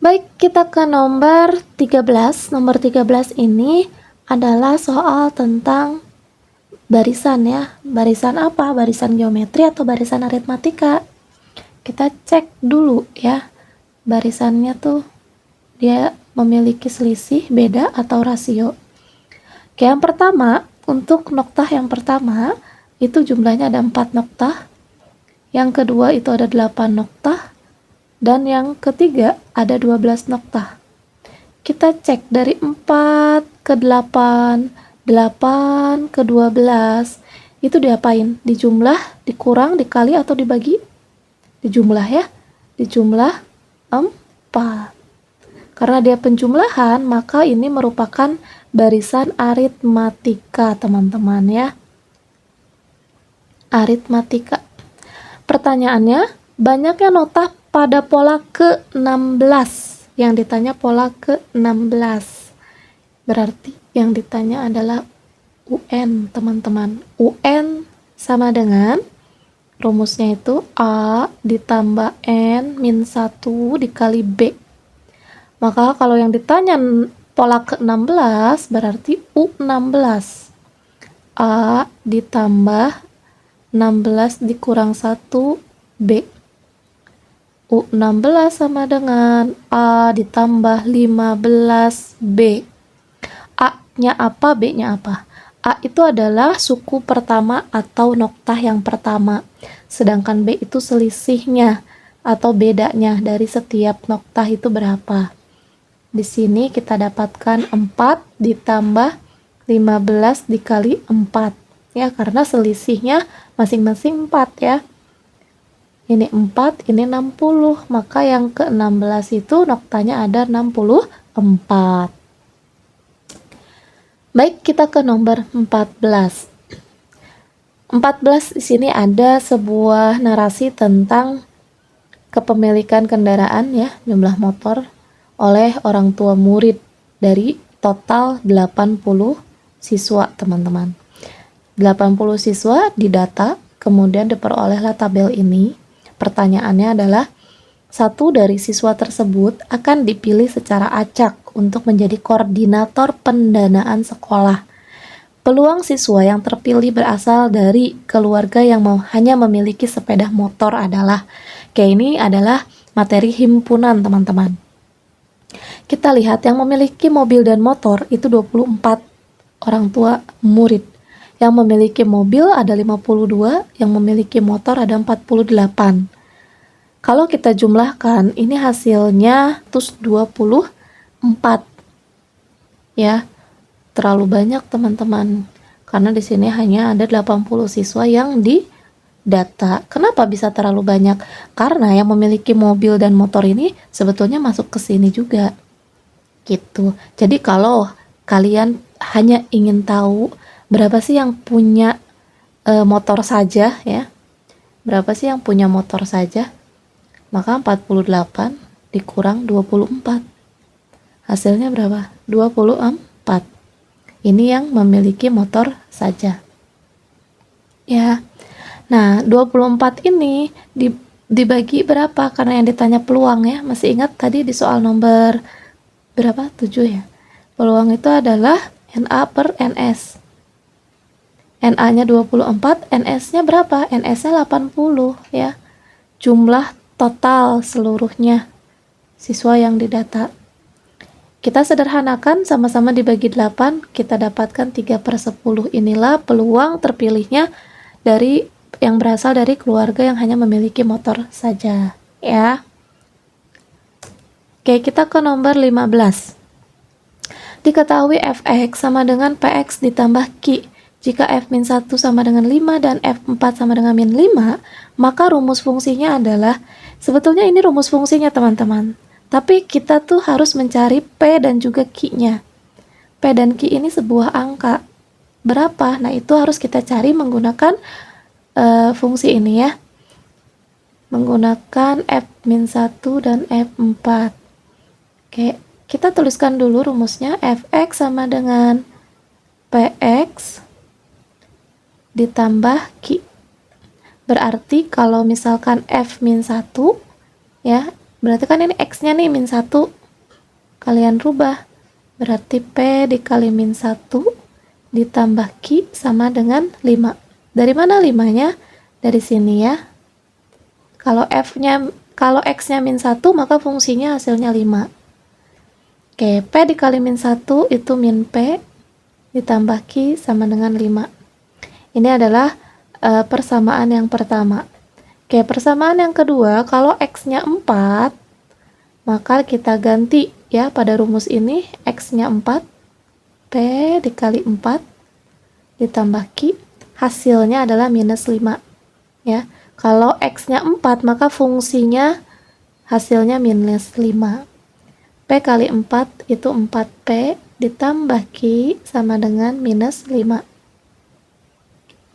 Baik, kita ke nomor 13. Nomor 13 ini adalah soal tentang barisan ya. Barisan apa? Barisan geometri atau barisan aritmatika? Kita cek dulu ya. Barisannya tuh dia memiliki selisih, beda, atau rasio. Oke, yang pertama, untuk noktah yang pertama, itu jumlahnya ada 4 noktah. Yang kedua itu ada 8 noktah. Dan yang ketiga ada 12 noktah. Kita cek dari 4 ke 8, 8 ke 12. Itu diapain? Dijumlah, dikurang, dikali, atau dibagi? Dijumlah ya. Dijumlah 4. Karena dia penjumlahan, maka ini merupakan barisan aritmatika, teman-teman ya. Aritmatika. Pertanyaannya, banyaknya nota pada pola ke-16. Yang ditanya pola ke-16. Berarti yang ditanya adalah UN, teman-teman. UN sama dengan rumusnya itu A ditambah N min 1 dikali B. Maka kalau yang ditanya pola ke-16 berarti U16. A ditambah 16 dikurang 1 B. U16 sama dengan A ditambah 15B. A-nya apa, B-nya apa? A itu adalah suku pertama atau noktah yang pertama. Sedangkan B itu selisihnya atau bedanya dari setiap noktah itu berapa. Di sini kita dapatkan 4 ditambah 15 dikali 4. Ya, karena selisihnya masing-masing 4 ya. Ini 4, ini 60. Maka yang ke-16 itu noktanya ada 64. Baik, kita ke nomor 14. 14 di sini ada sebuah narasi tentang kepemilikan kendaraan ya, jumlah motor oleh orang tua murid dari total 80 siswa, teman-teman. 80 siswa didata, kemudian diperolehlah tabel ini. Pertanyaannya adalah, satu dari siswa tersebut akan dipilih secara acak untuk menjadi koordinator pendanaan sekolah. Peluang siswa yang terpilih berasal dari keluarga yang hanya memiliki sepeda motor adalah, ini adalah materi himpunan, teman-teman. Kita lihat yang memiliki mobil dan motor itu 24 orang tua murid. Yang memiliki mobil ada 52, yang memiliki motor ada 48. Kalau kita jumlahkan, ini hasilnya terus 24. Ya, terlalu banyak, teman-teman. Karena di sini hanya ada 80 siswa yang didata. Kenapa bisa terlalu banyak? Karena yang memiliki mobil dan motor ini sebetulnya masuk ke sini juga. Gitu. Jadi kalau kalian hanya ingin tahu berapa sih yang punya motor saja ya, berapa sih yang punya motor saja, maka 48 dikurang 24, hasilnya berapa? 24. Ini yang memiliki motor saja ya. Nah, 24 ini dibagi berapa? Karena yang ditanya peluang ya, masih ingat tadi di soal nomor berapa? 7 ya. Peluang itu adalah NA per NS. NA-nya 24, NS-nya berapa? NS-nya 80 ya. Jumlah total seluruhnya siswa yang didata. Kita sederhanakan, sama-sama dibagi 8, kita dapatkan 3/10. Inilah peluang terpilihnya dari yang berasal dari keluarga yang hanya memiliki motor saja ya. Oke, kita ke nomor 15. Diketahui fx sama dengan px ditambah q. Jika f-1 sama dengan 5 dan f4 sama dengan min 5, maka rumus fungsinya adalah, sebetulnya ini rumus fungsinya, teman-teman. Tapi kita tuh harus mencari p dan juga q-nya. P dan q ini sebuah angka. Berapa? Nah, itu harus kita cari menggunakan fungsi ini ya. Menggunakan f-1 dan f4. Oke, kita tuliskan dulu rumusnya. Fx sama dengan px ditambah q. Berarti kalau misalkan f-1 ya, Berarti kan ini X-nya nih min 1. Kalian rubah. Berarti P dikali min 1 ditambah Q sama dengan 5. Dari mana 5-nya? Dari sini ya. Kalau X-nya min 1, maka fungsinya hasilnya 5. Oke, P dikali min 1 itu min P ditambah Q sama dengan 5. Ini adalah persamaan yang pertama. Oke, persamaan yang kedua, kalau X-nya 4, maka kita ganti ya pada rumus ini, X-nya 4, P dikali 4 ditambah Q, hasilnya adalah minus 5. Ya, kalau X-nya 4, maka fungsinya hasilnya minus 5. P kali 4 itu 4P ditambah Q sama dengan minus 5.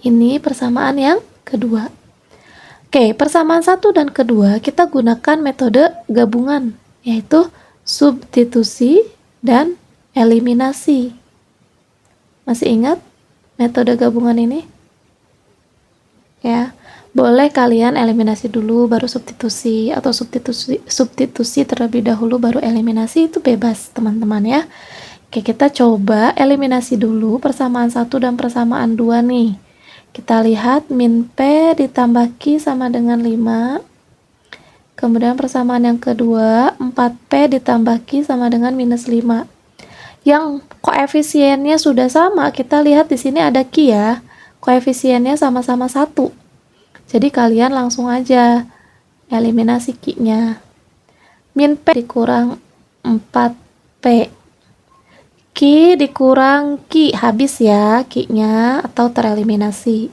Ini persamaan yang kedua. Oke, persamaan satu dan kedua kita gunakan metode gabungan, yaitu substitusi dan eliminasi. Masih ingat metode gabungan ini? Ya, boleh kalian eliminasi dulu baru substitusi, atau substitusi terlebih dahulu baru eliminasi, itu bebas teman-teman ya. Oke, kita coba eliminasi dulu persamaan 1 dan persamaan 2 nih. Kita lihat min P ditambah Q sama dengan 5. Kemudian persamaan yang kedua, 4P ditambah Q sama dengan minus 5. Yang koefisiennya sudah sama, kita lihat di sini ada Q ya. Koefisiennya sama-sama 1. Jadi kalian langsung aja eliminasi Q-nya. Min P dikurang 4P. Q dikurang Q, habis ya Q-nya atau tereliminasi.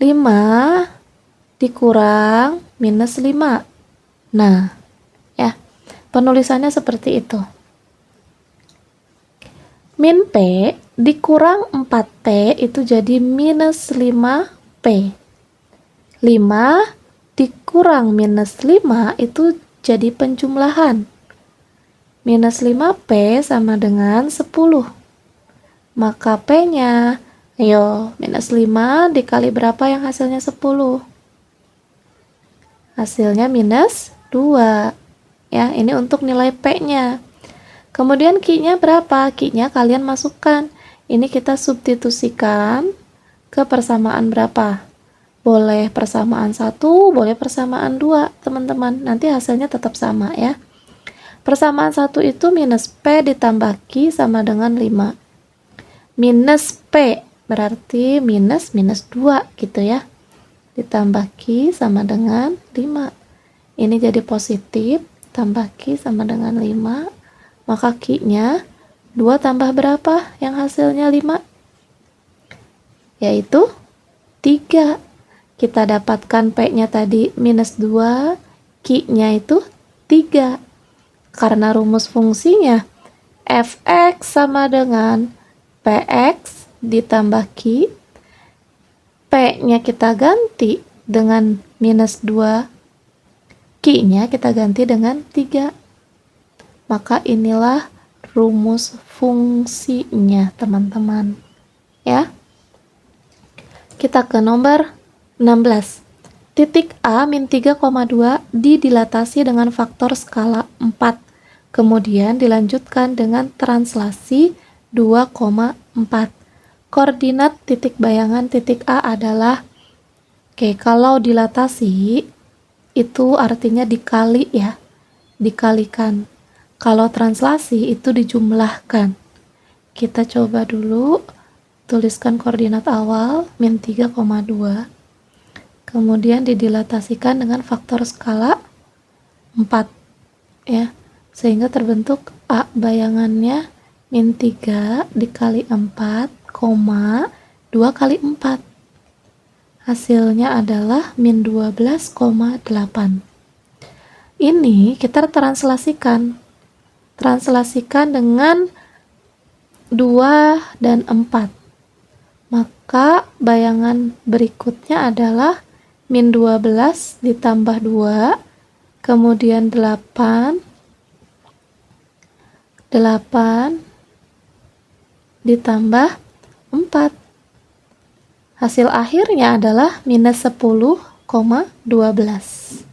5 dikurang minus 5. Nah, ya, penulisannya seperti itu. Min P dikurang 4P itu jadi minus 5P. 5 dikurang minus 5 itu jadi penjumlahan. Minus 5P sama dengan 10. Maka P-nya, ayo, minus 5 dikali berapa yang hasilnya 10? Hasilnya minus 2. Ya, ini untuk nilai P-nya. Kemudian Q-nya berapa? Q-nya kalian masukkan. Ini kita substitusikan ke persamaan berapa? Boleh persamaan 1, boleh persamaan 2, teman-teman. Nanti hasilnya tetap sama ya. Persamaan 1 itu minus P ditambah Q sama dengan 5. Minus P berarti minus 2 gitu ya. Ditambah Q sama dengan 5. Ini jadi positif, tambah Q sama dengan 5. Maka Q-nya 2 tambah berapa yang hasilnya 5? Yaitu 3. Kita dapatkan P-nya tadi minus 2, Q-nya itu 3. Karena rumus fungsinya fx sama dengan px ditambah q, p-nya kita ganti dengan minus 2, q-nya kita ganti dengan 3. Maka inilah rumus fungsinya teman-teman ya. Kita ke nomor 16. Titik A min 3,2 didilatasi dengan faktor skala 4. Kemudian dilanjutkan dengan translasi 2,4. Koordinat titik bayangan titik A adalah, oke, kalau dilatasi itu artinya dikali ya, dikalikan. Kalau translasi itu dijumlahkan. Kita coba dulu tuliskan koordinat awal min 3,2. Kemudian didilatasikan dengan faktor skala 4 ya, sehingga terbentuk A bayangannya min 3 dikali 4, 2 kali 4. Hasilnya adalah min 12,8. Ini kita translasikan dengan 2 dan 4. Maka bayangan berikutnya adalah min 12 ditambah 2, kemudian 8 ditambah 4. Hasil akhirnya adalah minus 10,12.